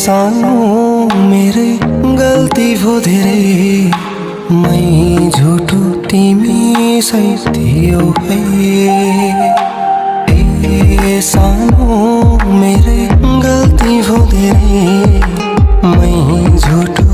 सानो मेरै गल्ती भो धेरै, मै झुटो तिमी सही थियौ है। ए सानो मेरै गल्ती भो धेरै, मै झुटो